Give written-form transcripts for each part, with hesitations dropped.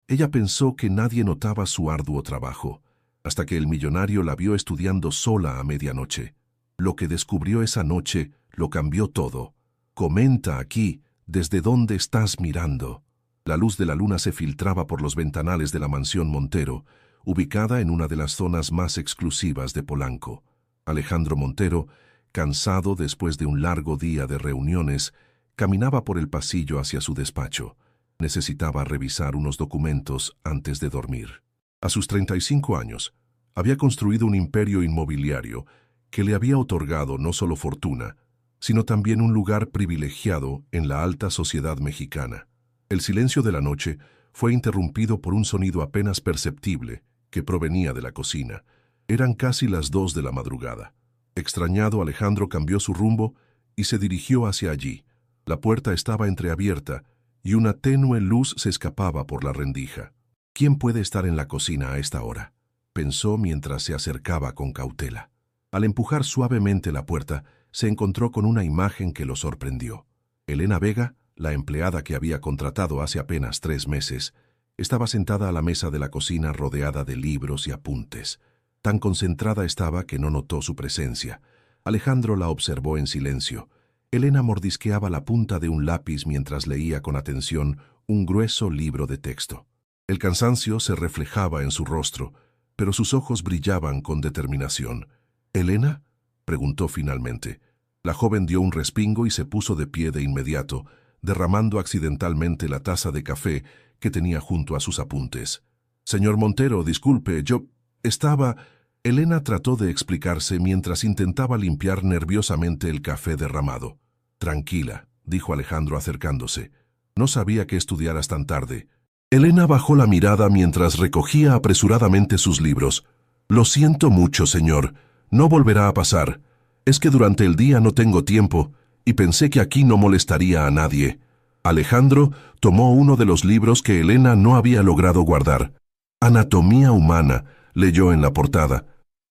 Ella pensó que nadie notaba su arduo trabajo, hasta que el millonario la vio estudiando sola a medianoche. Lo que descubrió esa noche lo cambió todo. Comenta aquí, ¿desde dónde estás mirando? La luz de la luna se filtraba por los ventanales de la mansión Montero, ubicada en una de las zonas más exclusivas de Polanco. Alejandro Montero, cansado después de un largo día de reuniones, caminaba por el pasillo hacia su despacho. Necesitaba revisar unos documentos antes de dormir. A sus 35 años, había construido un imperio inmobiliario que le había otorgado no solo fortuna, sino también un lugar privilegiado en la alta sociedad mexicana. El silencio de la noche fue interrumpido por un sonido apenas perceptible que provenía de la cocina. Eran casi las 2 de la madrugada. Extrañado, Alejandro cambió su rumbo y se dirigió hacia allí. La puerta estaba entreabierta y una tenue luz se escapaba por la rendija. ¿Quién puede estar en la cocina a esta hora?, pensó mientras se acercaba con cautela. Al empujar suavemente la puerta, se encontró con una imagen que lo sorprendió. Elena Vega, la empleada que había contratado hace apenas 3 meses, estaba sentada a la mesa de la cocina rodeada de libros y apuntes. Tan concentrada estaba que no notó su presencia. Alejandro la observó en silencio. Elena mordisqueaba la punta de un lápiz mientras leía con atención un grueso libro de texto. El cansancio se reflejaba en su rostro, pero sus ojos brillaban con determinación. «¿Elena?», preguntó finalmente. La joven dio un respingo y se puso de pie de inmediato, derramando accidentalmente la taza de café que tenía junto a sus apuntes. «Señor Montero, disculpe, yo estaba...». Elena trató de explicarse mientras intentaba limpiar nerviosamente el café derramado. «Tranquila», dijo Alejandro acercándose. «No sabía que estudiaras tan tarde». Elena bajó la mirada mientras recogía apresuradamente sus libros. «Lo siento mucho, señor. No volverá a pasar. Es que durante el día no tengo tiempo y pensé que aquí no molestaría a nadie». Alejandro tomó uno de los libros que Elena no había logrado guardar. «Anatomía humana», leyó en la portada.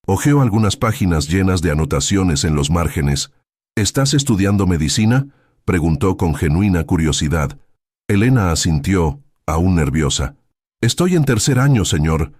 Hojeó algunas páginas llenas de anotaciones en los márgenes. «¿Estás estudiando medicina?», preguntó con genuina curiosidad. Elena asintió, aún nerviosa. «Estoy en 3er año, señor.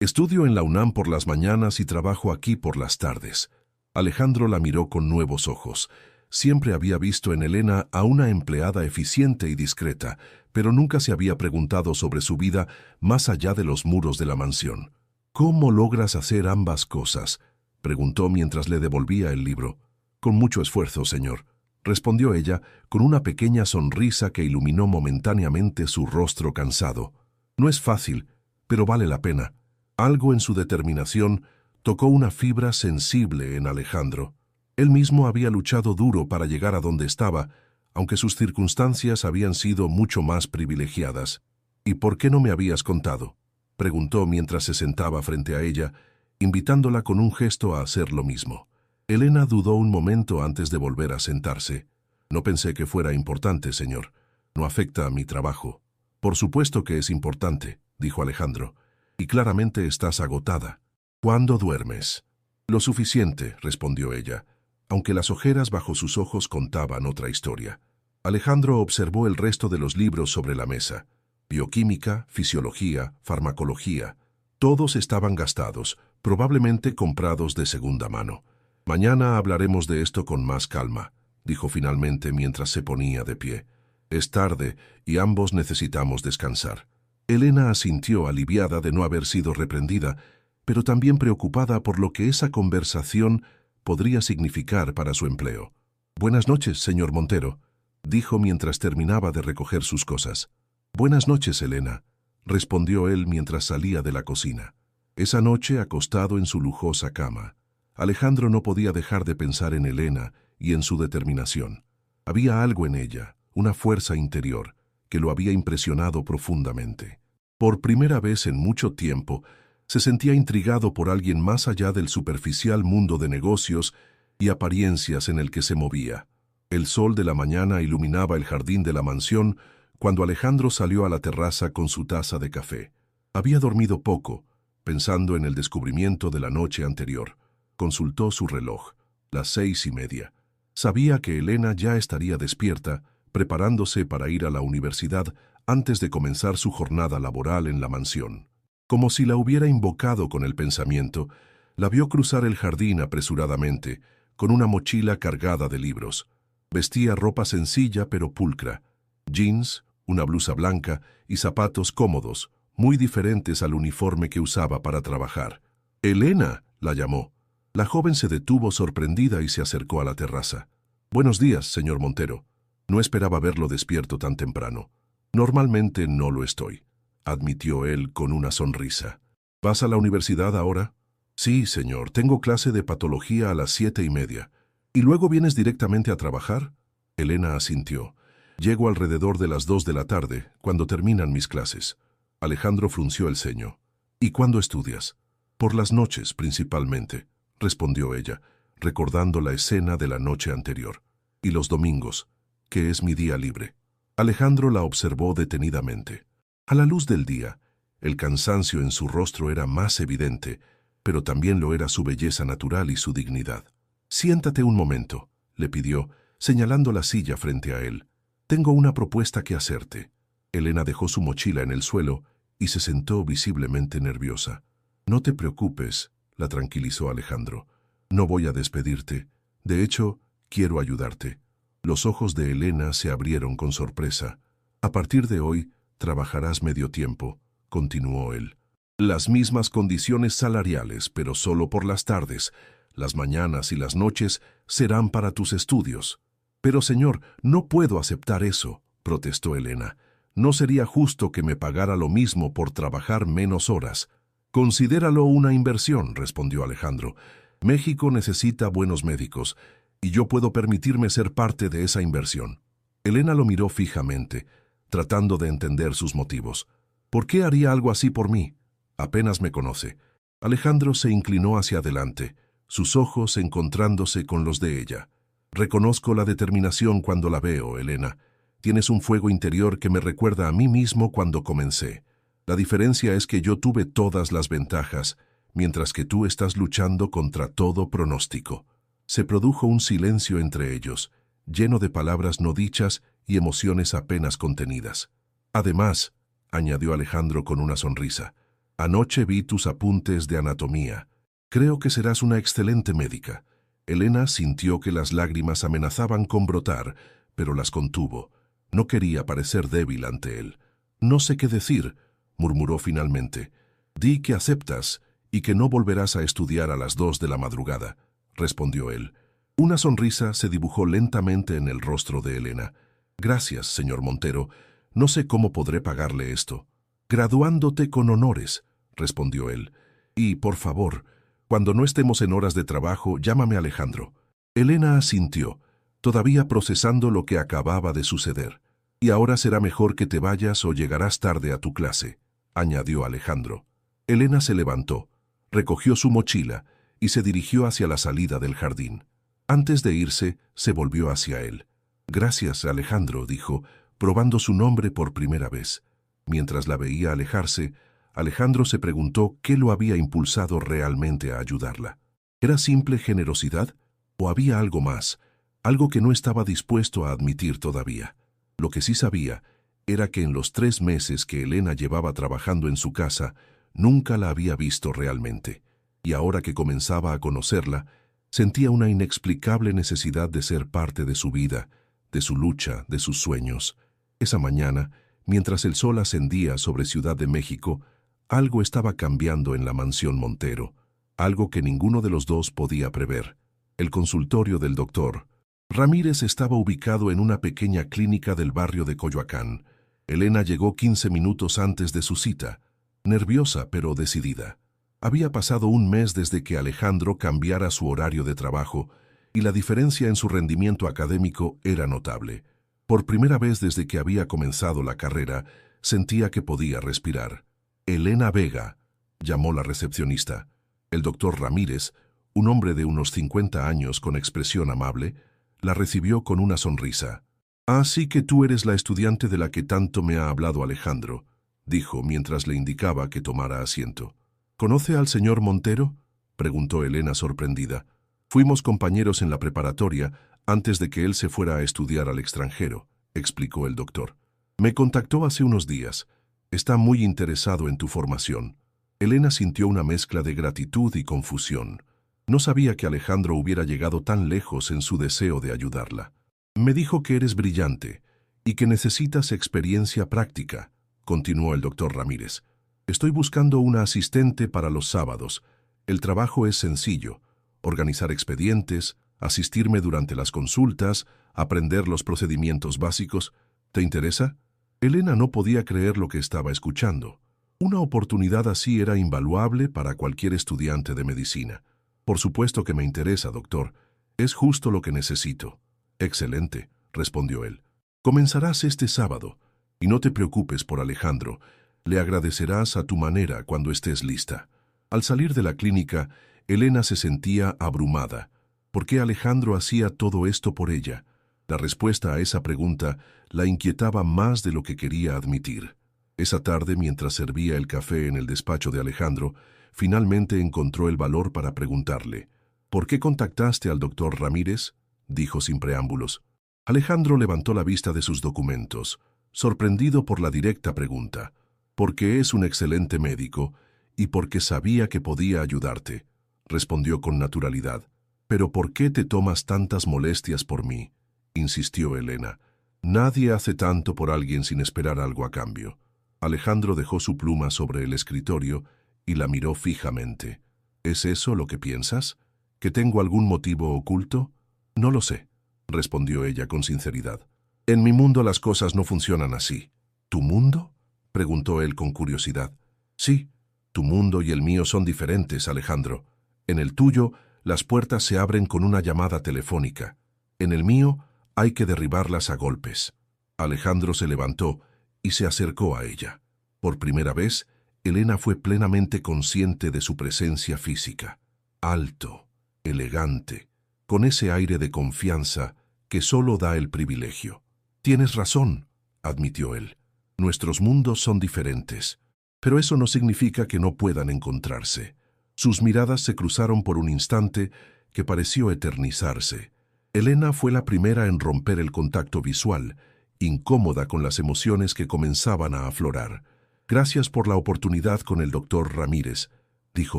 Estudio en la UNAM por las mañanas y trabajo aquí por las tardes». Alejandro la miró con nuevos ojos. Siempre había visto en Elena a una empleada eficiente y discreta, pero nunca se había preguntado sobre su vida más allá de los muros de la mansión. «¿Cómo logras hacer ambas cosas?», preguntó mientras le devolvía el libro. «Con mucho esfuerzo, señor», respondió ella con una pequeña sonrisa que iluminó momentáneamente su rostro cansado. «No es fácil, pero vale la pena». Algo en su determinación tocó una fibra sensible en Alejandro. Él mismo había luchado duro para llegar a donde estaba, aunque sus circunstancias habían sido mucho más privilegiadas. «¿Y por qué no me habías contado?», preguntó mientras se sentaba frente a ella, invitándola con un gesto a hacer lo mismo. Elena dudó un momento antes de volver a sentarse. «No pensé que fuera importante, señor. No afecta a mi trabajo». «Por supuesto que es importante», dijo Alejandro, «y claramente estás agotada. ¿Cuándo duermes?». «Lo suficiente», respondió ella, aunque las ojeras bajo sus ojos contaban otra historia. Alejandro observó el resto de los libros sobre la mesa. Bioquímica, fisiología, farmacología. Todos estaban gastados, probablemente comprados de segunda mano. «Mañana hablaremos de esto con más calma», dijo finalmente mientras se ponía de pie. «Es tarde y ambos necesitamos descansar». Elena asintió aliviada de no haber sido reprendida, pero también preocupada por lo que esa conversación podría significar para su empleo. «Buenas noches, señor Montero», dijo mientras terminaba de recoger sus cosas. «Buenas noches, Elena», respondió él mientras salía de la cocina. Esa noche, acostado en su lujosa cama, Alejandro no podía dejar de pensar en Elena y en su determinación. Había algo en ella, una fuerza interior, que lo había impresionado profundamente. Por primera vez en mucho tiempo, se sentía intrigado por alguien más allá del superficial mundo de negocios y apariencias en el que se movía. El sol de la mañana iluminaba el jardín de la mansión cuando Alejandro salió a la terraza con su taza de café. Había dormido poco, pensando en el descubrimiento de la noche anterior. Consultó su reloj, las 6:30. Sabía que Elena ya estaría despierta, preparándose para ir a la universidad antes de comenzar su jornada laboral en la mansión. Como si la hubiera invocado con el pensamiento, la vio cruzar el jardín apresuradamente, con una mochila cargada de libros. Vestía ropa sencilla pero pulcra, jeans, una blusa blanca y zapatos cómodos, muy diferentes al uniforme que usaba para trabajar. «Elena», la llamó. La joven se detuvo sorprendida y se acercó a la terraza. «Buenos días, señor Montero. No esperaba verlo despierto tan temprano. Normalmente no lo estoy», admitió él con una sonrisa. «¿Vas a la universidad ahora?» «Sí, señor. Tengo clase de patología a las 7:30. ¿Y luego vienes directamente a trabajar?» Elena asintió. «Llego alrededor de las 2 de la tarde, cuando terminan mis clases». Alejandro frunció el ceño. «¿Y cuándo estudias?» «Por las noches, principalmente», respondió ella, recordando la escena de la noche anterior. «Y los domingos, que es mi día libre». Alejandro la observó detenidamente. A la luz del día, el cansancio en su rostro era más evidente, pero también lo era su belleza natural y su dignidad. «Siéntate un momento», le pidió, señalando la silla frente a él. «Tengo una propuesta que hacerte». Elena dejó su mochila en el suelo y se sentó visiblemente nerviosa. «No te preocupes», la tranquilizó Alejandro. «No voy a despedirte. De hecho, quiero ayudarte». Los ojos de Elena se abrieron con sorpresa. «A partir de hoy, trabajarás medio tiempo», continuó él. «Las mismas condiciones salariales, pero solo por las tardes. Las mañanas y las noches serán para tus estudios». «Pero, señor, no puedo aceptar eso», protestó Elena. «No sería justo que me pagara lo mismo por trabajar menos horas». «Considéralo una inversión», respondió Alejandro. «México necesita buenos médicos, y yo puedo permitirme ser parte de esa inversión». Elena lo miró fijamente, tratando de entender sus motivos. «¿Por qué haría algo así por mí? Apenas me conoce». Alejandro se inclinó hacia adelante, sus ojos encontrándose con los de ella. «Reconozco la determinación cuando la veo, Elena. Tienes un fuego interior que me recuerda a mí mismo cuando comencé. La diferencia es que yo tuve todas las ventajas, mientras que tú estás luchando contra todo pronóstico». Se produjo un silencio entre ellos, lleno de palabras no dichas y emociones apenas contenidas. «Además», añadió Alejandro con una sonrisa, «anoche vi tus apuntes de anatomía. Creo que serás una excelente médica». Elena sintió que las lágrimas amenazaban con brotar, pero las contuvo. No quería parecer débil ante él. «No sé qué decir», murmuró finalmente. «Di que aceptas y que no volverás a estudiar a las 2 de la madrugada», respondió él. Una sonrisa se dibujó lentamente en el rostro de Elena. «Gracias, señor Montero. No sé cómo podré pagarle esto». «Graduándote con honores», respondió él. «Y, por favor, cuando no estemos en horas de trabajo, llámame Alejandro». Elena asintió, todavía procesando lo que acababa de suceder. «Y ahora será mejor que te vayas o llegarás tarde a tu clase», añadió Alejandro. Elena se levantó, recogió su mochila y se dirigió hacia la salida del jardín. Antes de irse, se volvió hacia él. «Gracias, Alejandro», dijo, probando su nombre por primera vez. Mientras la veía alejarse, Alejandro se preguntó qué lo había impulsado realmente a ayudarla. ¿Era simple generosidad o había algo más, algo que no estaba dispuesto a admitir todavía? Lo que sí sabía era que en los 3 meses que Elena llevaba trabajando en su casa, nunca la había visto realmente, y ahora que comenzaba a conocerla, sentía una inexplicable necesidad de ser parte de su vida, de su lucha, de sus sueños. Esa mañana, mientras el sol ascendía sobre Ciudad de México, algo estaba cambiando en la mansión Montero, algo que ninguno de los dos podía prever. El consultorio del doctor Ramírez estaba ubicado en una pequeña clínica del barrio de Coyoacán. Elena llegó 15 minutos antes de su cita, nerviosa pero decidida. Había pasado un mes desde que Alejandro cambiara su horario de trabajo y la diferencia en su rendimiento académico era notable. Por primera vez desde que había comenzado la carrera, sentía que podía respirar. «Elena Vega», llamó la recepcionista. El doctor Ramírez, un hombre de unos 50 años con expresión amable, la recibió con una sonrisa. «Así que tú eres la estudiante de la que tanto me ha hablado Alejandro», dijo mientras le indicaba que tomara asiento. «¿Conoce al señor Montero?», preguntó Elena sorprendida. «Fuimos compañeros en la preparatoria antes de que él se fuera a estudiar al extranjero», explicó el doctor. Me contactó hace unos días. Está muy interesado en tu formación. Elena sintió una mezcla de gratitud y confusión. No sabía que Alejandro hubiera llegado tan lejos en su deseo de ayudarla. Me dijo que eres brillante y que necesitas experiencia práctica, continuó el doctor Ramírez. Estoy buscando una asistente para los sábados. El trabajo es sencillo: organizar expedientes, asistirme durante las consultas, aprender los procedimientos básicos. ¿Te interesa? Elena no podía creer lo que estaba escuchando. Una oportunidad así era invaluable para cualquier estudiante de medicina. Por supuesto que me interesa, doctor. Es justo lo que necesito. Excelente, respondió él. Comenzarás este sábado, y no te preocupes por Alejandro. Le agradecerás a tu manera cuando estés lista. Al salir de la clínica, Elena se sentía abrumada. ¿Por qué Alejandro hacía todo esto por ella? La respuesta a esa pregunta la inquietaba más de lo que quería admitir. Esa tarde, mientras servía el café en el despacho de Alejandro, finalmente encontró el valor para preguntarle: ¿por qué contactaste al doctor Ramírez?, dijo sin preámbulos. Alejandro levantó la vista de sus documentos, sorprendido por la directa pregunta. Porque es un excelente médico y porque sabía que podía ayudarte, respondió con naturalidad. ¿Pero por qué te tomas tantas molestias por mí?, insistió Elena. Nadie hace tanto por alguien sin esperar algo a cambio. Alejandro dejó su pluma sobre el escritorio y la miró fijamente. ¿Es eso lo que piensas? ¿Que tengo algún motivo oculto? No lo sé, respondió ella con sinceridad. En mi mundo las cosas no funcionan así. ¿Tu mundo?, preguntó él con curiosidad. Sí, tu mundo y el mío son diferentes, Alejandro. En el tuyo, las puertas se abren con una llamada telefónica. En el mío, hay que derribarlas a golpes. Alejandro se levantó y se acercó a ella. Por primera vez, Elena fue plenamente consciente de su presencia física. Alto, elegante, con ese aire de confianza que solo da el privilegio. Tienes razón, admitió él. Nuestros mundos son diferentes, pero eso no significa que no puedan encontrarse. Sus miradas se cruzaron por un instante que pareció eternizarse. Elena fue la primera en romper el contacto visual, incómoda con las emociones que comenzaban a aflorar. Gracias por la oportunidad con el doctor Ramírez, dijo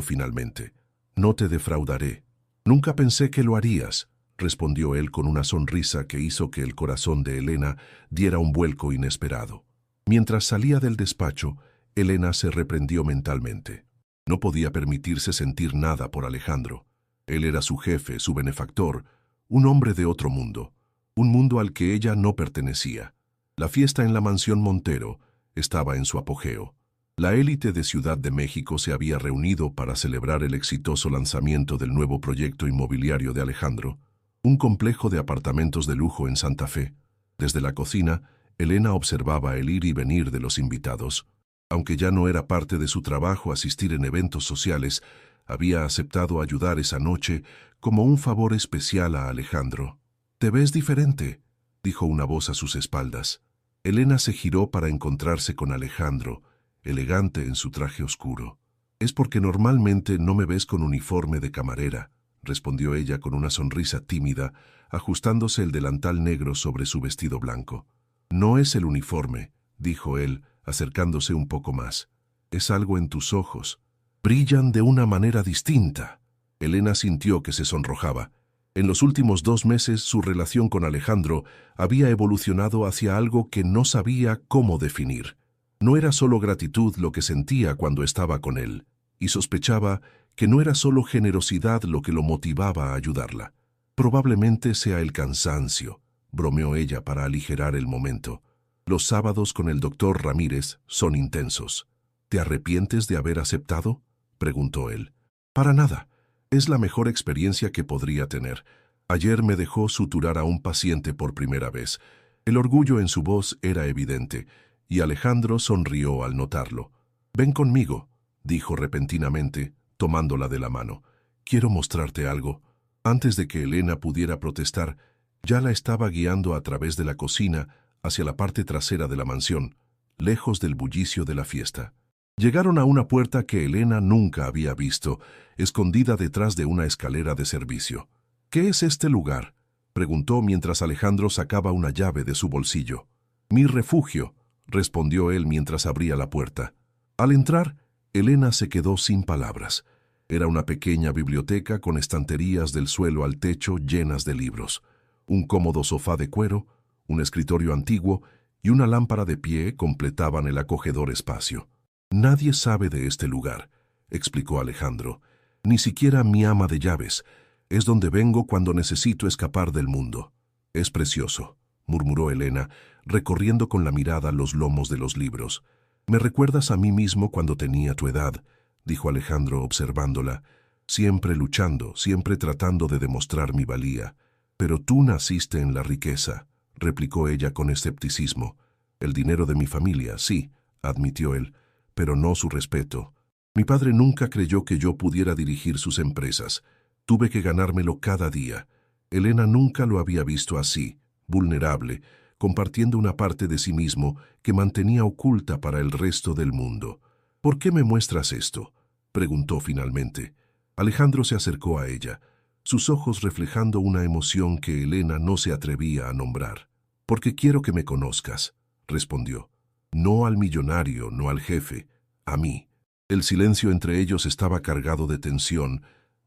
finalmente. No te defraudaré. Nunca pensé que lo harías, respondió él con una sonrisa que hizo que el corazón de Elena diera un vuelco inesperado. Mientras salía del despacho, Elena se reprendió mentalmente. No podía permitirse sentir nada por Alejandro. Él era su jefe, su benefactor, un hombre de otro mundo, un mundo al que ella no pertenecía. La fiesta en la mansión Montero estaba en su apogeo. La élite de Ciudad de México se había reunido para celebrar el exitoso lanzamiento del nuevo proyecto inmobiliario de Alejandro, un complejo de apartamentos de lujo en Santa Fe. Desde la cocina, Elena observaba el ir y venir de los invitados. Aunque ya no era parte de su trabajo asistir en eventos sociales, había aceptado ayudar esa noche como un favor especial a Alejandro. «Te ves diferente», dijo una voz a sus espaldas. Elena se giró para encontrarse con Alejandro, elegante en su traje oscuro. «Es porque normalmente no me ves con uniforme de camarera», respondió ella con una sonrisa tímida, ajustándose el delantal negro sobre su vestido blanco. «No es el uniforme», dijo él, acercándose un poco más. «Es algo en tus ojos. Brillan de una manera distinta». Elena sintió que se sonrojaba. En los últimos 2 meses su relación con Alejandro había evolucionado hacia algo que no sabía cómo definir. No era solo gratitud lo que sentía cuando estaba con él, y sospechaba que no era solo generosidad lo que lo motivaba a ayudarla. Probablemente sea el cansancio, bromeó ella para aligerar el momento. Los sábados con el doctor Ramírez son intensos. ¿Te arrepientes de haber aceptado?, preguntó él. Para nada. Es la mejor experiencia que podría tener. Ayer me dejó suturar a un paciente por primera vez. El orgullo en su voz era evidente, y Alejandro sonrió al notarlo. «Ven conmigo», dijo repentinamente, tomándola de la mano. «Quiero mostrarte algo». Antes de que Elena pudiera protestar, ya la estaba guiando a través de la cocina hacia la parte trasera de la mansión, lejos del bullicio de la fiesta. Llegaron a una puerta que Elena nunca había visto, escondida detrás de una escalera de servicio. «¿Qué es este lugar?», preguntó mientras Alejandro sacaba una llave de su bolsillo. «Mi refugio», respondió él mientras abría la puerta. Al entrar, Elena se quedó sin palabras. Era una pequeña biblioteca con estanterías del suelo al techo llenas de libros. Un cómodo sofá de cuero, un escritorio antiguo y una lámpara de pie completaban el acogedor espacio. «Nadie sabe de este lugar», explicó Alejandro. «Ni siquiera mi ama de llaves. Es donde vengo cuando necesito escapar del mundo». «Es precioso», murmuró Elena, recorriendo con la mirada los lomos de los libros. «Me recuerdas a mí mismo cuando tenía tu edad», dijo Alejandro observándola, «siempre luchando, siempre tratando de demostrar mi valía. Pero tú naciste en la riqueza», replicó ella con escepticismo. «El dinero de mi familia, sí», admitió él, «pero no su respeto. Mi padre nunca creyó que yo pudiera dirigir sus empresas. Tuve que ganármelo cada día». Elena nunca lo había visto así, vulnerable, compartiendo una parte de sí mismo que mantenía oculta para el resto del mundo. «¿Por qué me muestras esto?», preguntó finalmente. Alejandro se acercó a ella, sus ojos reflejando una emoción que Elena no se atrevía a nombrar. «Porque quiero que me conozcas», respondió. «No al millonario, no al jefe, a mí». El silencio entre ellos estaba cargado de tensión,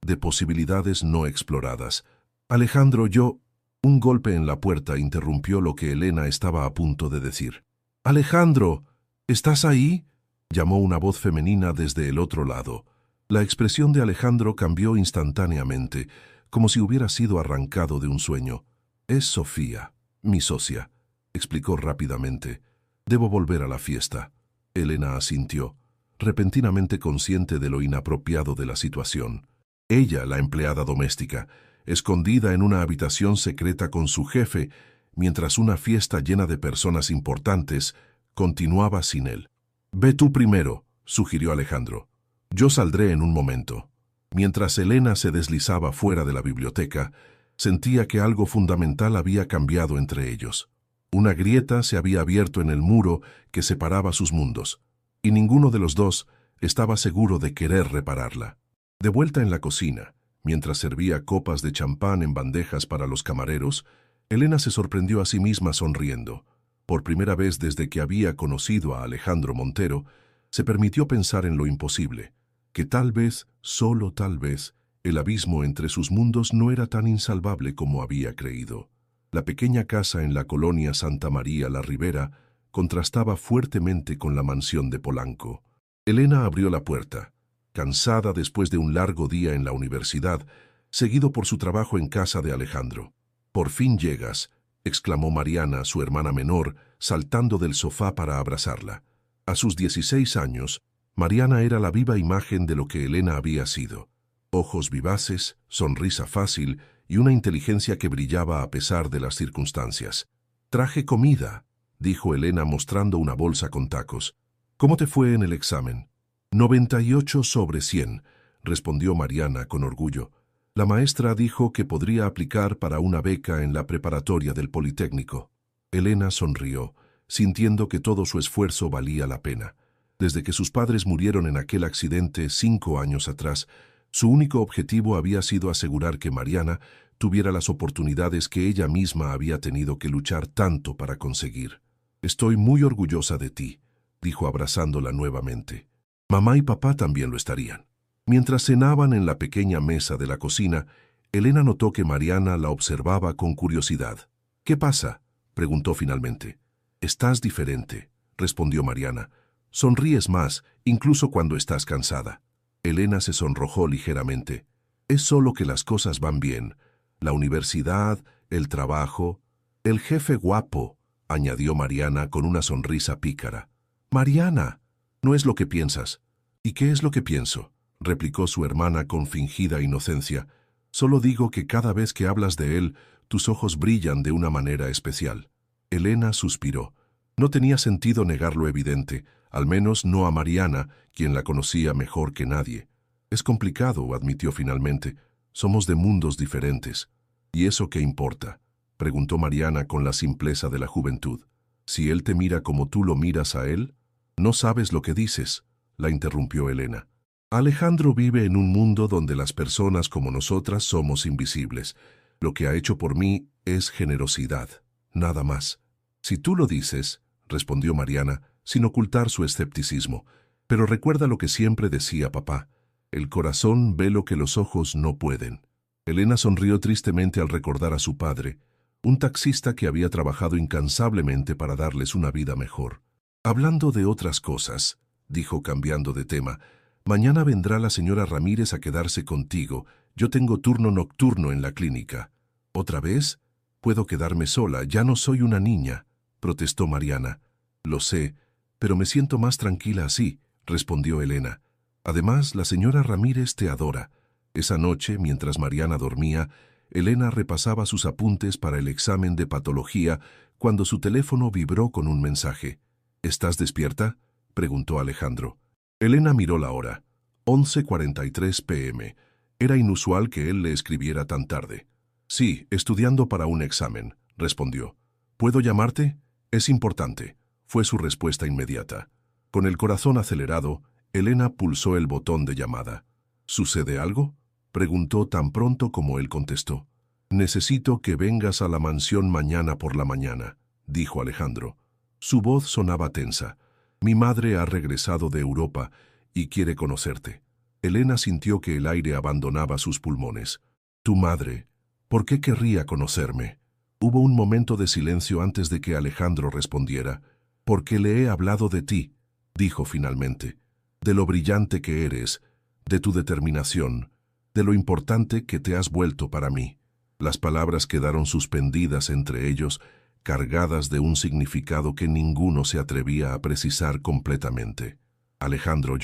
de posibilidades no exploradas. «Alejandro, yo...» Un golpe en la puerta interrumpió lo que Elena estaba a punto de decir. «Alejandro, ¿estás ahí?», llamó una voz femenina desde el otro lado. La expresión de Alejandro cambió instantáneamente, como si hubiera sido arrancado de un sueño. «Es Sofía, mi socia», explicó rápidamente. «Debo volver a la fiesta». Elena asintió, repentinamente consciente de lo inapropiado de la situación. Ella, la empleada doméstica, escondida en una habitación secreta con su jefe, mientras una fiesta llena de personas importantes continuaba sin él. «Ve tú primero», sugirió Alejandro. «Yo saldré en un momento». Mientras Elena se deslizaba fuera de la biblioteca, sentía que algo fundamental había cambiado entre ellos. Una grieta se había abierto en el muro que separaba sus mundos, y ninguno de los dos estaba seguro de querer repararla. De vuelta en la cocina, mientras servía copas de champán en bandejas para los camareros, Elena se sorprendió a sí misma sonriendo. Por primera vez desde que había conocido a Alejandro Montero, se permitió pensar en lo imposible, que tal vez, solo tal vez, el abismo entre sus mundos no era tan insalvable como había creído. La pequeña casa en la colonia Santa María la Ribera contrastaba fuertemente con la mansión de Polanco. Elena abrió la puerta, cansada después de un largo día en la universidad, seguido por su trabajo en casa de Alejandro. «Por fin llegas», exclamó Mariana, su hermana menor, saltando del sofá para abrazarla. A sus 16 años, Mariana era la viva imagen de lo que Elena había sido. Ojos vivaces, sonrisa fácil y una inteligencia que brillaba a pesar de las circunstancias. «Traje comida», dijo Elena mostrando una bolsa con tacos. «¿Cómo te fue en el examen?» 98 sobre 100, respondió Mariana con orgullo. La maestra dijo que podría aplicar para una beca en la preparatoria del Politécnico. Elena sonrió, sintiendo que todo su esfuerzo valía la pena. Desde que sus padres murieron en aquel accidente 5 años atrás, su único objetivo había sido asegurar que Mariana tuviera las oportunidades que ella misma había tenido que luchar tanto para conseguir. «Estoy muy orgullosa de ti», dijo abrazándola nuevamente. Mamá y papá también lo estarían. Mientras cenaban en la pequeña mesa de la cocina, Elena notó que Mariana la observaba con curiosidad. «¿Qué pasa?», preguntó finalmente. «Estás diferente», respondió Mariana. «Sonríes más, incluso cuando estás cansada». Elena se sonrojó ligeramente. «Es solo que las cosas van bien. La universidad, el trabajo, el jefe guapo», añadió Mariana con una sonrisa pícara. «Mariana, no es lo que piensas». «¿Y qué es lo que pienso?», replicó su hermana con fingida inocencia. «Solo digo que cada vez que hablas de él, tus ojos brillan de una manera especial». Elena suspiró. No tenía sentido negar lo evidente, al menos no a Mariana, quien la conocía mejor que nadie. «Es complicado», admitió finalmente. «Somos de mundos diferentes». «¿Y eso qué importa?», preguntó Mariana con la simpleza de la juventud. «Si él te mira como tú lo miras a él». «No sabes lo que dices», la interrumpió Elena. «Alejandro vive en un mundo donde las personas como nosotras somos invisibles. Lo que ha hecho por mí es generosidad, nada más». «Si tú lo dices», respondió Mariana, sin ocultar su escepticismo. Pero recuerda lo que siempre decía papá. El corazón ve lo que los ojos no pueden. Elena sonrió tristemente al recordar a su padre, un taxista que había trabajado incansablemente para darles una vida mejor. Hablando de otras cosas, dijo cambiando de tema, mañana vendrá la señora Ramírez a quedarse contigo. Yo tengo turno nocturno en la clínica. ¿Otra vez? Puedo quedarme sola, ya no soy una niña, protestó Mariana. Lo sé, pero me siento más tranquila así, respondió Elena. Además, la señora Ramírez te adora. Esa noche, mientras Mariana dormía, Elena repasaba sus apuntes para el examen de patología cuando su teléfono vibró con un mensaje. ¿Estás despierta?, preguntó Alejandro. Elena miró la hora. 11:43 p.m. Era inusual que él le escribiera tan tarde. Sí, estudiando para un examen, respondió. ¿Puedo llamarte? Es importante, fue su respuesta inmediata. Con el corazón acelerado, Elena pulsó el botón de llamada. ¿Sucede algo?, preguntó tan pronto como él contestó. Necesito que vengas a la mansión mañana por la mañana, dijo Alejandro. Su voz sonaba tensa. Mi madre ha regresado de Europa y quiere conocerte. Elena sintió que el aire abandonaba sus pulmones. Tu madre, ¿por qué querría conocerme? Hubo un momento de silencio antes de que Alejandro respondiera. Porque le he hablado de ti, dijo finalmente, de lo brillante que eres, de tu determinación, de lo importante que te has vuelto para mí. Las palabras quedaron suspendidas entre ellos, cargadas de un significado que ninguno se atrevía a precisar completamente. Alejandro,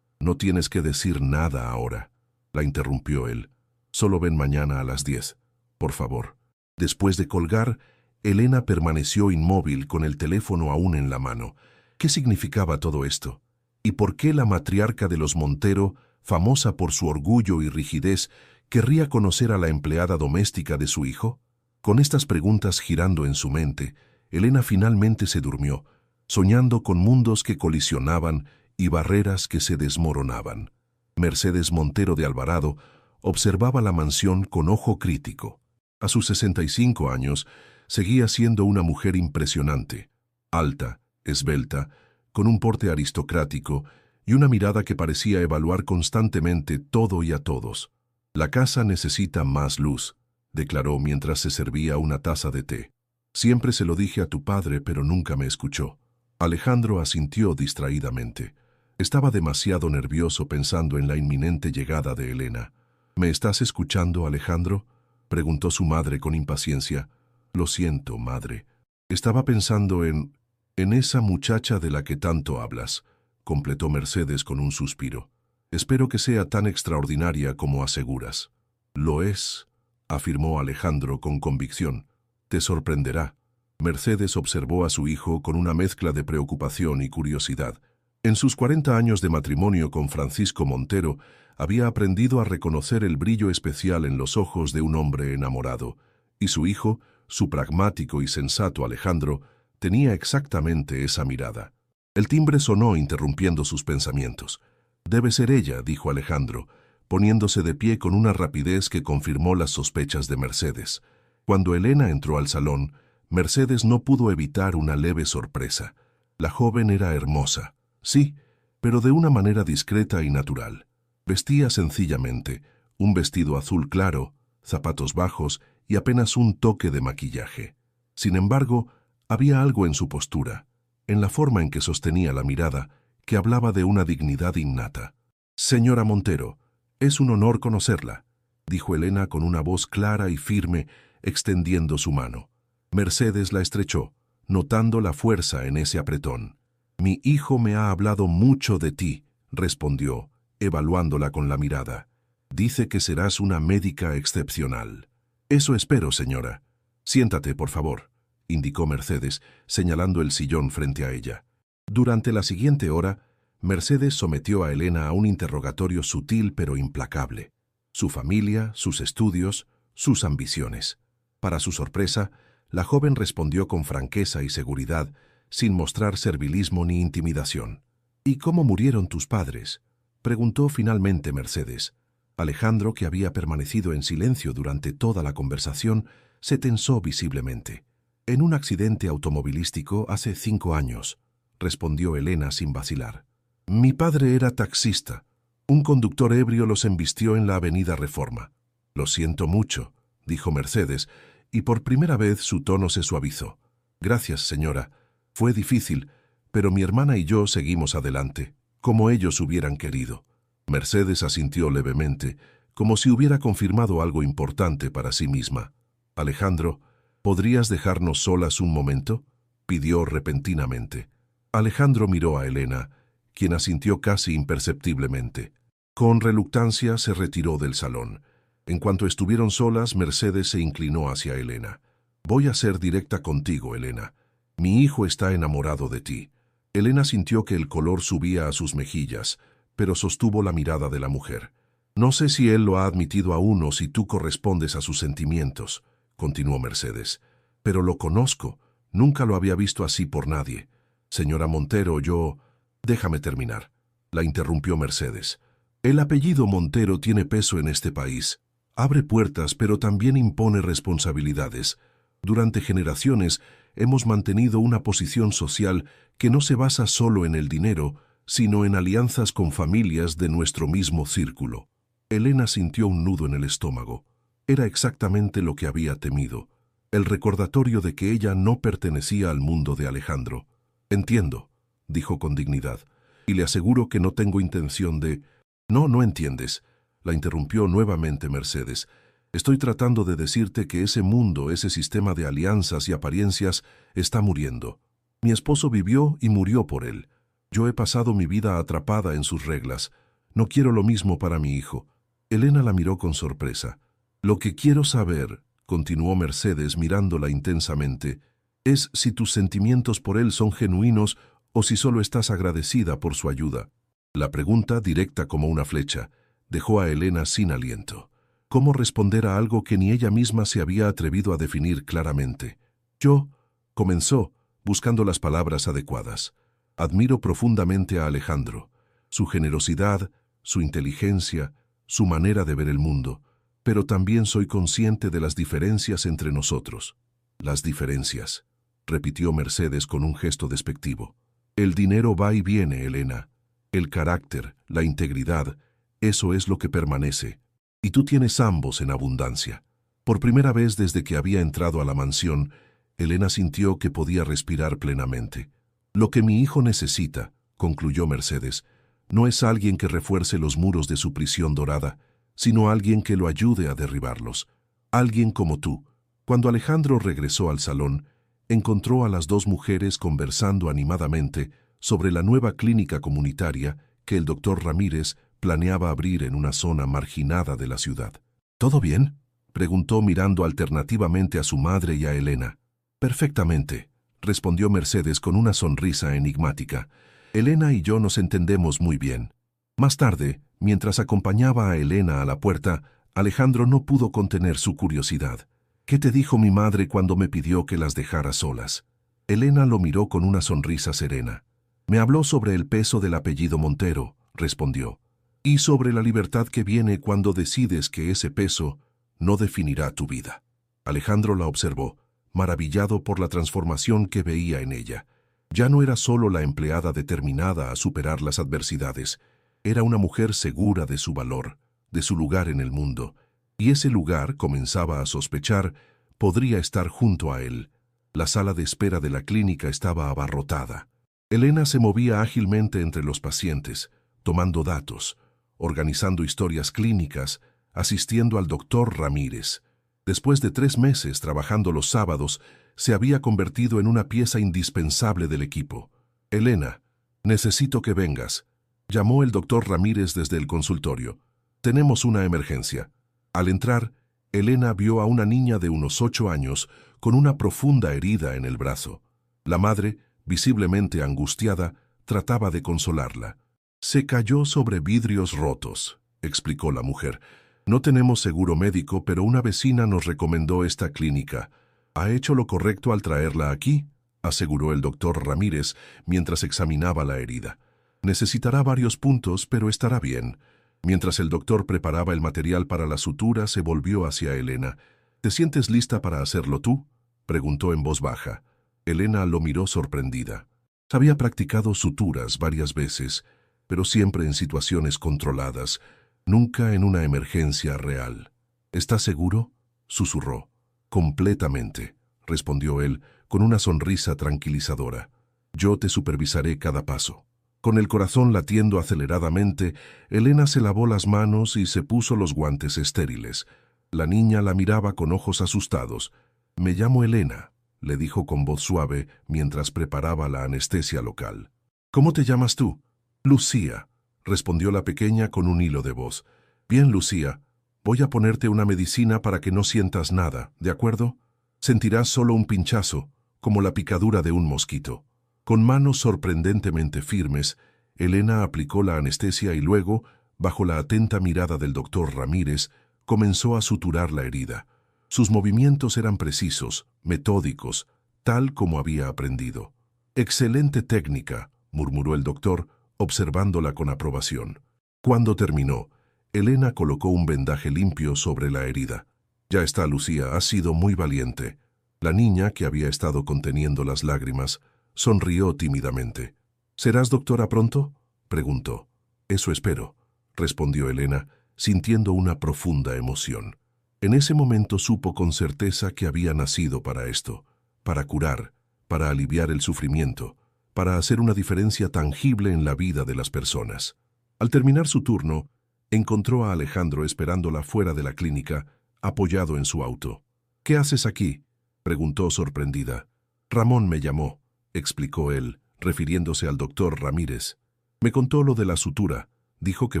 no tienes que decir nada ahora, la interrumpió él. Solo ven mañana a las 10, por favor. Después de colgar, Elena permaneció inmóvil con el teléfono aún en la mano. ¿Qué significaba todo esto? ¿Y por qué la matriarca de los Montero, famosa por su orgullo y rigidez, querría conocer a la empleada doméstica de su hijo? Con estas preguntas girando en su mente, Elena finalmente se durmió, soñando con mundos que colisionaban y barreras que se desmoronaban. Mercedes Montero de Alvarado observaba la mansión con ojo crítico. A sus 65 años, seguía siendo una mujer impresionante, alta, esbelta, con un porte aristocrático y una mirada que parecía evaluar constantemente todo y a todos. La casa necesita más luz, declaró mientras se servía una taza de té. Siempre se lo dije a tu padre, pero nunca me escuchó. Alejandro asintió distraídamente. Estaba demasiado nervioso pensando en la inminente llegada de Elena. ¿Me estás escuchando, Alejandro?, preguntó su madre con impaciencia. Lo siento, madre. Estaba pensando en esa muchacha de la que tanto hablas, completó Mercedes con un suspiro. Espero que sea tan extraordinaria como aseguras. Lo es, afirmó Alejandro con convicción. Te sorprenderá. Mercedes observó a su hijo con una mezcla de preocupación y curiosidad. En sus 40 años de matrimonio con Francisco Montero, había aprendido a reconocer el brillo especial en los ojos de un hombre enamorado, y su hijo, su pragmático y sensato Alejandro, tenía exactamente esa mirada. El timbre sonó interrumpiendo sus pensamientos. Debe ser ella, dijo Alejandro, poniéndose de pie con una rapidez que confirmó las sospechas de Mercedes. Cuando Elena entró al salón, Mercedes no pudo evitar una leve sorpresa. La joven era hermosa, sí, pero de una manera discreta y natural. Vestía sencillamente, un vestido azul claro, zapatos bajos y apenas un toque de maquillaje. Sin embargo, había algo en su postura, en la forma en que sostenía la mirada, que hablaba de una dignidad innata. Señora Montero, es un honor conocerla, dijo Elena con una voz clara y firme, extendiendo su mano. Mercedes la estrechó, notando la fuerza en ese apretón. Mi hijo me ha hablado mucho de ti, respondió, evaluándola con la mirada. Dice que serás una médica excepcional. Eso espero, señora. Siéntate, por favor, indicó Mercedes, señalando el sillón frente a ella. Durante la siguiente hora, Mercedes sometió a Elena a un interrogatorio sutil pero implacable. Su familia, sus estudios, sus ambiciones. Para su sorpresa, la joven respondió con franqueza y seguridad, sin mostrar servilismo ni intimidación. ¿Y cómo murieron tus padres?, preguntó finalmente Mercedes. Alejandro, que había permanecido en silencio durante toda la conversación, se tensó visiblemente. En un accidente automovilístico hace 5 años, respondió Elena sin vacilar. Mi padre era taxista. Un conductor ebrio los embistió en la avenida Reforma. Lo siento mucho, dijo Mercedes, y por primera vez su tono se suavizó. Gracias, señora. Fue difícil, pero mi hermana y yo seguimos adelante, como ellos hubieran querido. Mercedes asintió levemente, como si hubiera confirmado algo importante para sí misma. Alejandro, ¿podrías dejarnos solas un momento?, pidió repentinamente. Alejandro miró a Elena, quien asintió casi imperceptiblemente. Con reluctancia se retiró del salón. En cuanto estuvieron solas, Mercedes se inclinó hacia Elena. Voy a ser directa contigo, Elena. Mi hijo está enamorado de ti. Elena sintió que el color subía a sus mejillas, pero sostuvo la mirada de la mujer. No sé si él lo ha admitido aún o si tú correspondes a sus sentimientos, continuó Mercedes. Pero lo conozco. Nunca lo había visto así por nadie. Señora Montero, yo... Déjame terminar, la interrumpió Mercedes. El apellido Montero tiene peso en este país. Abre puertas, pero también impone responsabilidades. Durante generaciones hemos mantenido una posición social que no se basa solo en el dinero, sino en alianzas con familias de nuestro mismo círculo. Elena sintió un nudo en el estómago. Era exactamente lo que había temido. El recordatorio de que ella no pertenecía al mundo de Alejandro. Entiendo, dijo con dignidad, y le aseguro que no tengo intención de... No entiendes, la interrumpió nuevamente Mercedes. Estoy tratando de decirte que ese mundo, ese sistema de alianzas y apariencias, está muriendo. Mi esposo vivió y murió por él. Yo he pasado mi vida atrapada en sus reglas. No quiero lo mismo para mi hijo. Elena la miró con sorpresa. Lo que quiero saber, continuó Mercedes mirándola intensamente, es si tus sentimientos por él son genuinos o si solo estás agradecida por su ayuda. La pregunta, directa como una flecha, dejó a Elena sin aliento. ¿Cómo responder a algo que ni ella misma se había atrevido a definir claramente? Yo, comenzó, buscando las palabras adecuadas. Admiro profundamente a Alejandro, su generosidad, su inteligencia, su manera de ver el mundo, pero también soy consciente de las diferencias entre nosotros. Las diferencias, repitió Mercedes con un gesto despectivo. El dinero va y viene, Elena. El carácter, la integridad, eso es lo que permanece. Y tú tienes ambos en abundancia. Por primera vez desde que había entrado a la mansión, Elena sintió que podía respirar plenamente. Lo que mi hijo necesita, concluyó Mercedes, no es alguien que refuerce los muros de su prisión dorada, sino alguien que lo ayude a derribarlos. Alguien como tú. Cuando Alejandro regresó al salón, encontró a las dos mujeres conversando animadamente sobre la nueva clínica comunitaria que el doctor Ramírez planeaba abrir en una zona marginada de la ciudad. ¿Todo bien?, preguntó mirando alternativamente a su madre y a Elena. Perfectamente, respondió Mercedes con una sonrisa enigmática. Elena y yo nos entendemos muy bien. Más tarde, mientras acompañaba a Elena a la puerta, Alejandro no pudo contener su curiosidad. ¿Qué te dijo mi madre cuando me pidió que las dejara solas? Elena lo miró con una sonrisa serena. Me habló sobre el peso del apellido Montero, respondió, y sobre la libertad que viene cuando decides que ese peso no definirá tu vida. Alejandro la observó, maravillado por la transformación que veía en ella. Ya no era solo la empleada determinada a superar las adversidades, era una mujer segura de su valor, de su lugar en el mundo, y ese lugar, comenzaba a sospechar, podría estar junto a él. La sala de espera de la clínica estaba abarrotada. Elena se movía ágilmente entre los pacientes, tomando datos, organizando historias clínicas, asistiendo al doctor Ramírez. Después de 3 meses trabajando los sábados, se había convertido en una pieza indispensable del equipo. Elena, necesito que vengas, llamó el doctor Ramírez desde el consultorio. Tenemos una emergencia. Al entrar, Elena vio a una niña de unos 8 años con una profunda herida en el brazo. La madre, visiblemente angustiada, trataba de consolarla. Se cayó sobre vidrios rotos, explicó la mujer. No tenemos seguro médico, pero una vecina nos recomendó esta clínica. ¿Ha hecho lo correcto al traerla aquí?, aseguró el doctor Ramírez mientras examinaba la herida. Necesitará varios puntos, pero estará bien. Mientras el doctor preparaba el material para la sutura, se volvió hacia Elena. ¿Te sientes lista para hacerlo tú?, preguntó en voz baja. Elena lo miró sorprendida. Había practicado suturas varias veces, pero siempre en situaciones controladas, nunca en una emergencia real. ¿Estás seguro?, susurró. Completamente, respondió él con una sonrisa tranquilizadora. Yo te supervisaré cada paso. Con el corazón latiendo aceleradamente, Elena se lavó las manos y se puso los guantes estériles. La niña la miraba con ojos asustados. «Me llamo Elena», le dijo con voz suave mientras preparaba la anestesia local. «¿Cómo te llamas tú?» «Lucía», respondió la pequeña con un hilo de voz. «Bien, Lucía, voy a ponerte una medicina para que no sientas nada, ¿de acuerdo? Sentirás solo un pinchazo, como la picadura de un mosquito». Con manos sorprendentemente firmes, Elena aplicó la anestesia y luego, bajo la atenta mirada del doctor Ramírez, comenzó a suturar la herida. Sus movimientos eran precisos, metódicos, tal como había aprendido. «Excelente técnica», murmuró el doctor, observándola con aprobación. Cuando terminó, Elena colocó un vendaje limpio sobre la herida. «Ya está, Lucía, has sido muy valiente». La niña, que había estado conteniendo las lágrimas, sonrió tímidamente. «¿Serás doctora pronto?», preguntó. «Eso espero», respondió Elena, sintiendo una profunda emoción. En ese momento supo con certeza que había nacido para esto, para curar, para aliviar el sufrimiento, para hacer una diferencia tangible en la vida de las personas. Al terminar su turno, encontró a Alejandro esperándola fuera de la clínica, apoyado en su auto. «¿Qué haces aquí?», preguntó sorprendida. «Ramón me llamó», explicó él, refiriéndose al doctor Ramírez. «Me contó lo de la sutura, dijo que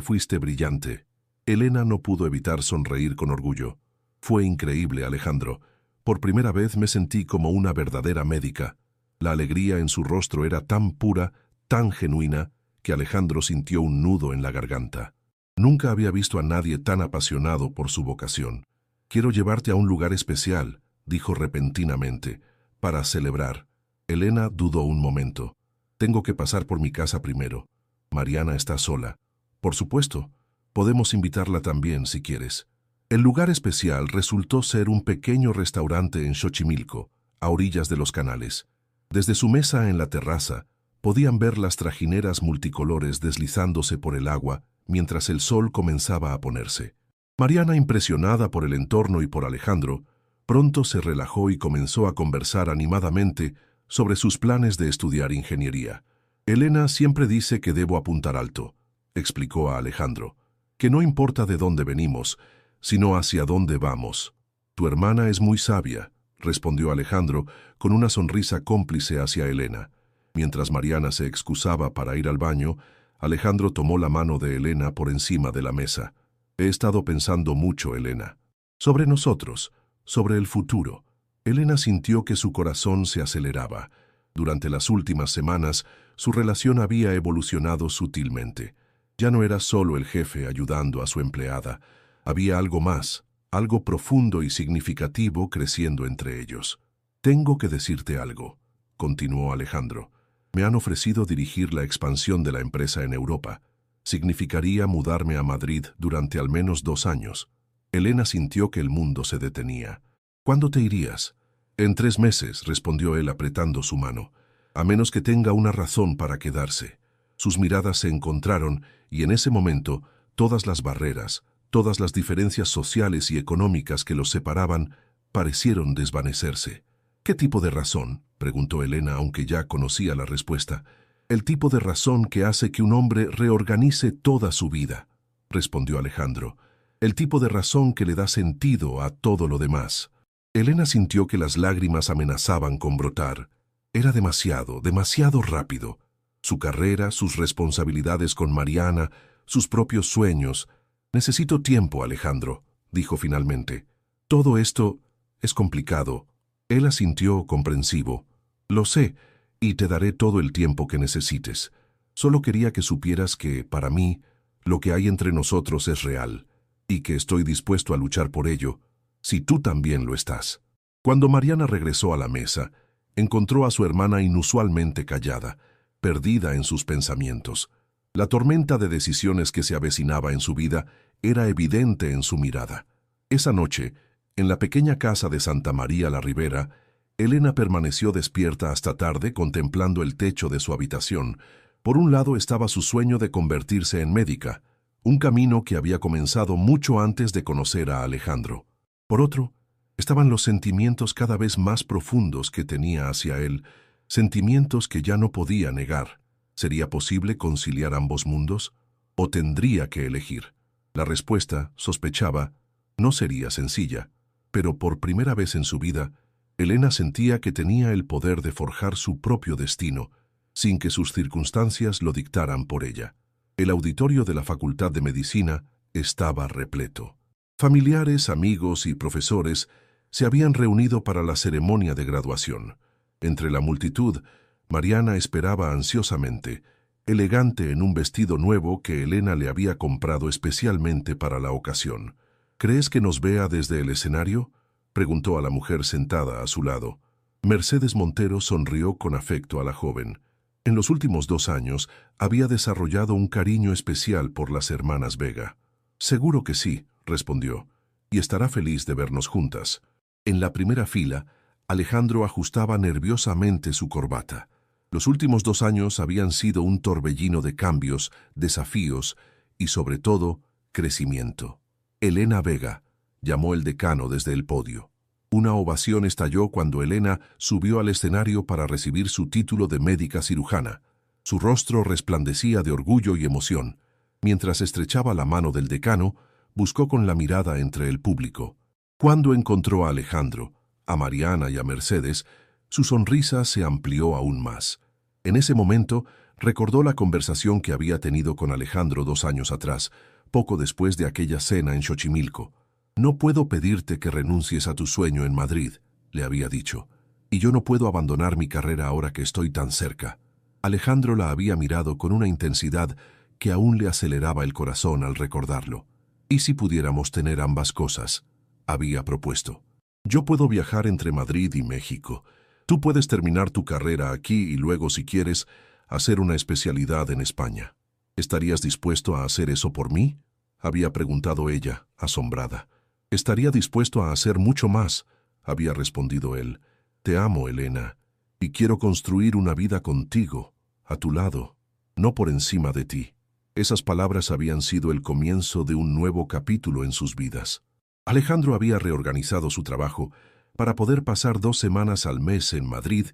fuiste brillante». Elena no pudo evitar sonreír con orgullo. «Fue increíble, Alejandro. Por primera vez me sentí como una verdadera médica». La alegría en su rostro era tan pura, tan genuina, que Alejandro sintió un nudo en la garganta. Nunca había visto a nadie tan apasionado por su vocación. «Quiero llevarte a un lugar especial», dijo repentinamente, «para celebrar». Elena dudó un momento. «Tengo que pasar por mi casa primero. Mariana está sola». «Por supuesto. Podemos invitarla también, si quieres». El lugar especial resultó ser un pequeño restaurante en Xochimilco, a orillas de los canales. Desde su mesa en la terraza, podían ver las trajineras multicolores deslizándose por el agua mientras el sol comenzaba a ponerse. Mariana, impresionada por el entorno y por Alejandro, pronto se relajó y comenzó a conversar animadamente sobre sus planes de estudiar ingeniería. «Elena siempre dice que debo apuntar alto», explicó a Alejandro, «que no importa de dónde venimos, sino hacia dónde vamos». «Tu hermana es muy sabia», respondió Alejandro con una sonrisa cómplice hacia Elena. Mientras Mariana se excusaba para ir al baño, Alejandro tomó la mano de Elena por encima de la mesa. «He estado pensando mucho, Elena. Sobre nosotros, sobre el futuro». Elena sintió que su corazón se aceleraba. Durante las últimas semanas, su relación había evolucionado sutilmente. Ya no era solo el jefe ayudando a su empleada. Había algo más, algo profundo y significativo creciendo entre ellos. «Tengo que decirte algo», continuó Alejandro. «Me han ofrecido dirigir la expansión de la empresa en Europa. Significaría mudarme a Madrid durante al menos 2 años». Elena sintió que el mundo se detenía. «¿Cuándo te irías?» «En 3 meses», respondió él apretando su mano. «A menos que tenga una razón para quedarse». Sus miradas se encontraron y en ese momento todas las barreras, todas las diferencias sociales y económicas que los separaban parecieron desvanecerse. «¿Qué tipo de razón?», preguntó Elena, aunque ya conocía la respuesta. «El tipo de razón que hace que un hombre reorganice toda su vida», respondió Alejandro. «El tipo de razón que le da sentido a todo lo demás». Elena sintió que las lágrimas amenazaban con brotar. Era demasiado, demasiado rápido. Su carrera, sus responsabilidades con Mariana, sus propios sueños. «Necesito tiempo, Alejandro», dijo finalmente. «Todo esto es complicado». Él asintió comprensivo. «Lo sé, y te daré todo el tiempo que necesites. Solo quería que supieras que, para mí, lo que hay entre nosotros es real, y que estoy dispuesto a luchar por ello, si tú también lo estás». Cuando Mariana regresó a la mesa, encontró a su hermana inusualmente callada, perdida en sus pensamientos. La tormenta de decisiones que se avecinaba en su vida era evidente en su mirada. Esa noche, en la pequeña casa de Santa María la Ribera, Elena permaneció despierta hasta tarde contemplando el techo de su habitación. Por un lado estaba su sueño de convertirse en médica, un camino que había comenzado mucho antes de conocer a Alejandro. Por otro, estaban los sentimientos cada vez más profundos que tenía hacia él, sentimientos que ya no podía negar. ¿Sería posible conciliar ambos mundos? ¿O tendría que elegir? La respuesta, sospechaba, no sería sencilla, pero por primera vez en su vida, Elena sentía que tenía el poder de forjar su propio destino, sin que sus circunstancias lo dictaran por ella. El auditorio de la Facultad de Medicina estaba repleto. Familiares, amigos y profesores se habían reunido para la ceremonia de graduación. Entre la multitud, Mariana esperaba ansiosamente, elegante en un vestido nuevo que Elena le había comprado especialmente para la ocasión. ¿Crees que nos vea desde el escenario?, preguntó a la mujer sentada a su lado. Mercedes Montero sonrió con afecto a la joven. En los últimos 2 años había desarrollado un cariño especial por las hermanas Vega. Seguro que sí, respondió, y estará feliz de vernos juntas. En la primera fila, Alejandro ajustaba nerviosamente su corbata. Los últimos 2 años habían sido un torbellino de cambios, desafíos y, sobre todo, crecimiento. Elena Vega, llamó el decano desde el podio. Una ovación estalló cuando Elena subió al escenario para recibir su título de médica cirujana. Su rostro resplandecía de orgullo y emoción. Mientras estrechaba la mano del decano, buscó con la mirada entre el público. Cuando encontró a Alejandro, a Mariana y a Mercedes, su sonrisa se amplió aún más. En ese momento, recordó la conversación que había tenido con Alejandro 2 años atrás, poco después de aquella cena en Xochimilco. «No puedo pedirte que renuncies a tu sueño en Madrid», le había dicho, «y yo no puedo abandonar mi carrera ahora que estoy tan cerca». Alejandro la había mirado con una intensidad que aún le aceleraba el corazón al recordarlo. «¿Y si pudiéramos tener ambas cosas?», había propuesto. «Yo puedo viajar entre Madrid y México. Tú puedes terminar tu carrera aquí y luego, si quieres, hacer una especialidad en España. ¿Estarías dispuesto a hacer eso por mí?», había preguntado ella, asombrada. «Estaría dispuesto a hacer mucho más», había respondido él. «Te amo, Elena, y quiero construir una vida contigo, a tu lado, no por encima de ti». Esas palabras habían sido el comienzo de un nuevo capítulo en sus vidas. Alejandro había reorganizado su trabajo para poder pasar 2 semanas al mes en Madrid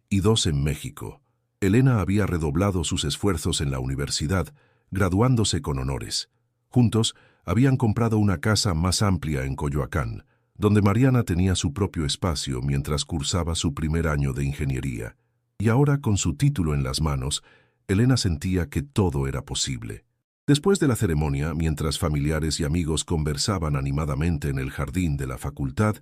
y 2 en México. Elena había redoblado sus esfuerzos en la universidad, graduándose con honores. Juntos, habían comprado una casa más amplia en Coyoacán, donde Mariana tenía su propio espacio mientras cursaba su primer año de ingeniería. Y ahora, con su título en las manos, Elena sentía que todo era posible. Después de la ceremonia, mientras familiares y amigos conversaban animadamente en el jardín de la facultad,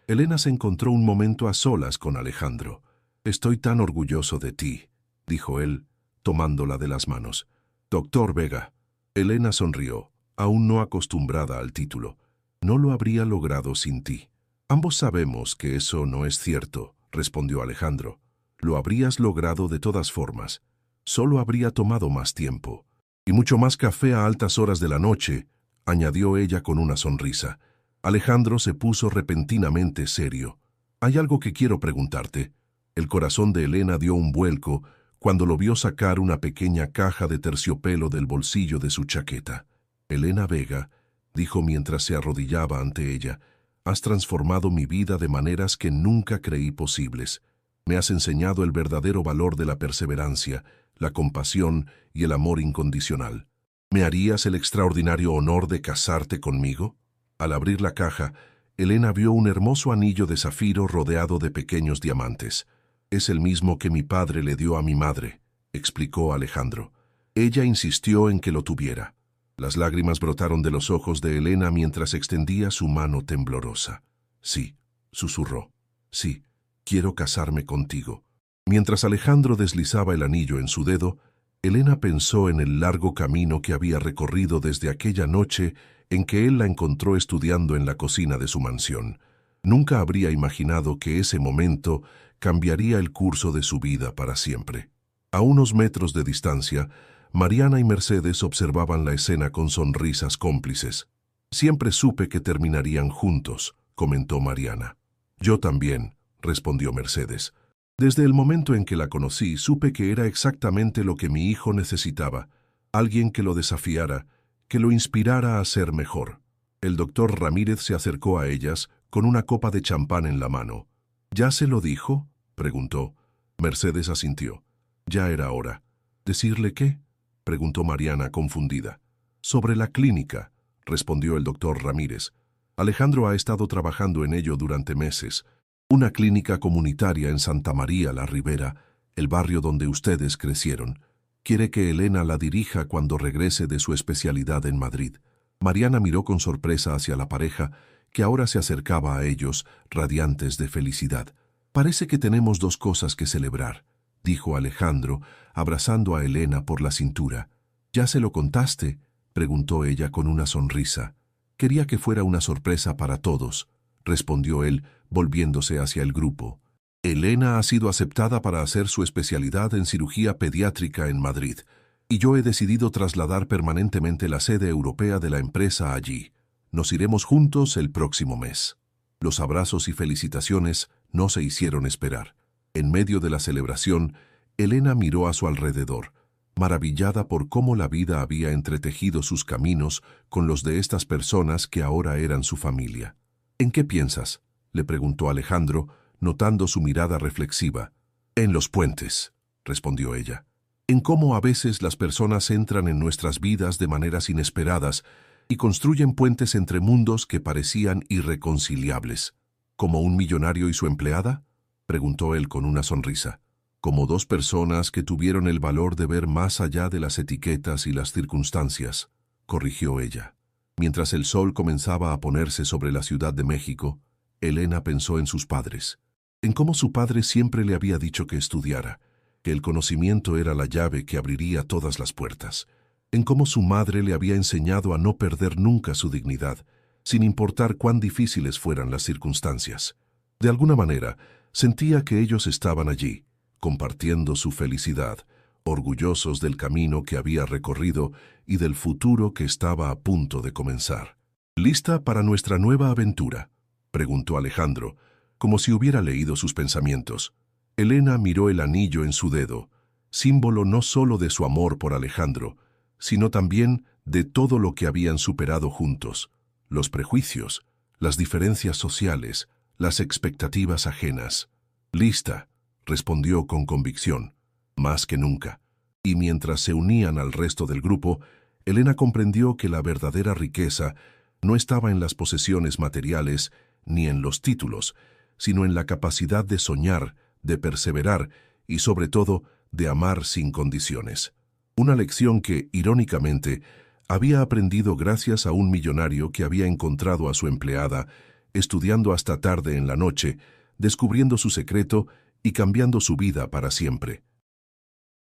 Elena se encontró un momento a solas con Alejandro. «Estoy tan orgulloso de ti», dijo él, tomándola de las manos. «Doctor Vega». Elena sonrió, aún no acostumbrada al título. «No lo habría logrado sin ti». «Ambos sabemos que eso no es cierto», respondió Alejandro. «Lo habrías logrado de todas formas. Solo habría tomado más tiempo. Y mucho más café a altas horas de la noche», añadió ella con una sonrisa. Alejandro se puso repentinamente serio. «Hay algo que quiero preguntarte». El corazón de Elena dio un vuelco cuando lo vio sacar una pequeña caja de terciopelo del bolsillo de su chaqueta. «Elena Vega», dijo mientras se arrodillaba ante ella, «has transformado mi vida de maneras que nunca creí posibles. Me has enseñado el verdadero valor de la perseverancia, la compasión y el amor incondicional. ¿Me harías el extraordinario honor de casarte conmigo?». Al abrir la caja, Elena vio un hermoso anillo de zafiro rodeado de pequeños diamantes. «Es el mismo que mi padre le dio a mi madre», explicó Alejandro. Ella insistió en que lo tuviera. Las lágrimas brotaron de los ojos de Elena mientras extendía su mano temblorosa. «Sí», susurró. «Sí, quiero casarme contigo». Mientras Alejandro deslizaba el anillo en su dedo, Elena pensó en el largo camino que había recorrido desde aquella noche en que él la encontró estudiando en la cocina de su mansión. Nunca habría imaginado que ese momento cambiaría el curso de su vida para siempre. A unos metros de distancia, Mariana y Mercedes observaban la escena con sonrisas cómplices. «Siempre supe que terminarían juntos», comentó Mariana. «Yo también», respondió Mercedes. Desde el momento en que la conocí, supe que era exactamente lo que mi hijo necesitaba. Alguien que lo desafiara, que lo inspirara a ser mejor. El doctor Ramírez se acercó a ellas con una copa de champán en la mano. ¿Ya se lo dijo?, preguntó. Mercedes asintió. Ya era hora. ¿Decirle qué?, preguntó Mariana, confundida. Sobre la clínica, respondió el doctor Ramírez. Alejandro ha estado trabajando en ello durante meses. Una clínica comunitaria en Santa María la Ribera, el barrio donde ustedes crecieron. Quiere que Elena la dirija cuando regrese de su especialidad en Madrid. Mariana miró con sorpresa hacia la pareja, que ahora se acercaba a ellos, radiantes de felicidad. Parece que tenemos dos cosas que celebrar, dijo Alejandro, abrazando a Elena por la cintura. ¿Ya se lo contaste?, preguntó ella con una sonrisa. Quería que fuera una sorpresa para todos, respondió él, volviéndose hacia el grupo. Elena ha sido aceptada para hacer su especialidad en cirugía pediátrica en Madrid, y yo he decidido trasladar permanentemente la sede europea de la empresa allí. Nos iremos juntos el próximo mes. Los abrazos y felicitaciones no se hicieron esperar. En medio de la celebración, Elena miró a su alrededor, maravillada por cómo la vida había entretejido sus caminos con los de estas personas que ahora eran su familia. ¿En qué piensas?, le preguntó Alejandro, notando su mirada reflexiva. En los puentes, respondió ella. En cómo a veces las personas entran en nuestras vidas de maneras inesperadas y construyen puentes entre mundos que parecían irreconciliables. ¿Como un millonario y su empleada?, preguntó él con una sonrisa. Como dos personas que tuvieron el valor de ver más allá de las etiquetas y las circunstancias, corrigió ella. Mientras el sol comenzaba a ponerse sobre la Ciudad de México, Elena pensó en sus padres, en cómo su padre siempre le había dicho que estudiara, que el conocimiento era la llave que abriría todas las puertas, en cómo su madre le había enseñado a no perder nunca su dignidad, sin importar cuán difíciles fueran las circunstancias. De alguna manera, sentía que ellos estaban allí, compartiendo su felicidad, orgullosos del camino que había recorrido y del futuro que estaba a punto de comenzar. ¿Lista para nuestra nueva aventura?, preguntó Alejandro, como si hubiera leído sus pensamientos. Elena miró el anillo en su dedo, símbolo no solo de su amor por Alejandro, sino también de todo lo que habían superado juntos, los prejuicios, las diferencias sociales, las expectativas ajenas. «Lista», respondió con convicción, más que nunca. Y mientras se unían al resto del grupo, Elena comprendió que la verdadera riqueza no estaba en las posesiones materiales ni en los títulos, sino en la capacidad de soñar, de perseverar y, sobre todo, de amar sin condiciones. Una lección que, irónicamente, había aprendido gracias a un millonario que había encontrado a su empleada, estudiando hasta tarde en la noche, descubriendo su secreto y cambiando su vida para siempre.